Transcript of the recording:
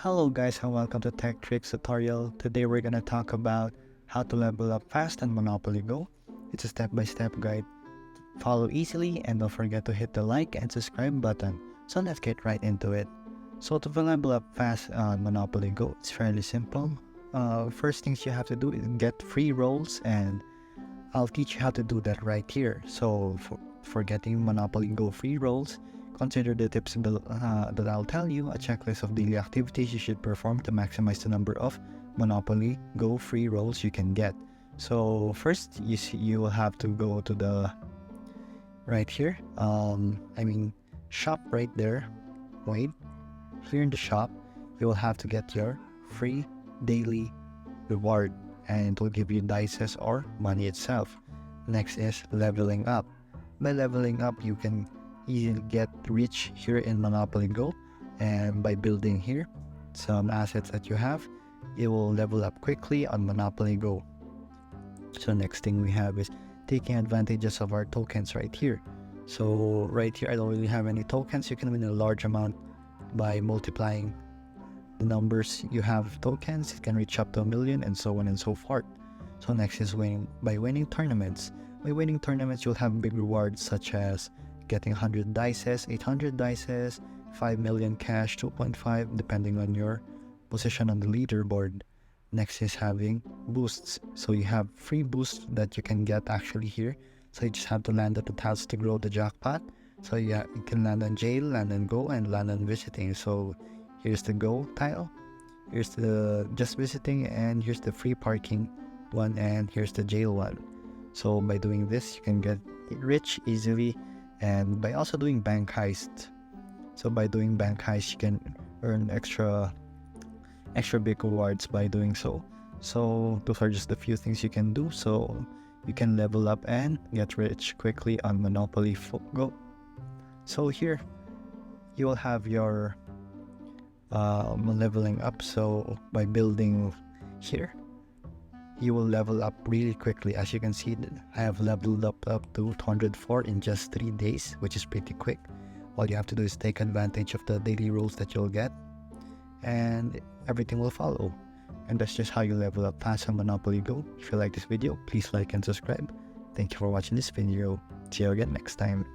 Hello guys and welcome to Tech Tricks tutorial. Today we're gonna talk about how to level up fast on Monopoly Go. It's a step-by-step guide. Follow easily and don't forget to hit the like and subscribe button. So let's get right into it. So to level up fast on Monopoly Go, it's fairly simple. First things you have to do is get free rolls, and I'll teach you how to do that right here. So for getting Monopoly Go free rolls, consider the tips that I'll tell you, a checklist of daily activities you should perform to maximize the number of Monopoly Go free rolls you can get. So first, you will have to go to the right here. Shop right there. Wait, here in the shop, you will have to get your free daily reward, and it will give you dices or money itself. Next is leveling up. By leveling up, you can easily get rich here in Monopoly Go, and by building here some assets that you have, it will level up quickly on Monopoly Go. So next thing we have is taking advantages of our tokens right here. So right here I don't really have any tokens. You can win a large amount by multiplying the numbers you have tokens. It can reach up to 1 million and so on and so forth. So next is winning tournaments. By winning tournaments, you'll have big rewards such as getting 100 dices, 800 dices, 5 million cash, 2.5 depending on your position on the leaderboard. Next is having boosts. So you have free boosts that you can get actually here. So you just have to land at the tiles to grow the jackpot. So you can land on jail, land on go, and land on visiting. So here's the go tile, here's the just visiting, and here's the free parking one, and here's the jail one. So by doing this, you can get rich easily, and by also doing bank heist. So by doing bank heist, you can earn extra big rewards by doing so. So those are just the few things you can do. So you can level up and get rich quickly on Monopoly Go. So here you will have your leveling up. So by building here, you will level up really quickly. As you can see, I have leveled up to 204 in just 3 days, which is pretty quick. All you have to do is take advantage of the daily rolls that you'll get, and everything will follow. And that's just how you level up fast on Monopoly Go. If you like this video, please like and subscribe. Thank you for watching this video. See you again next time.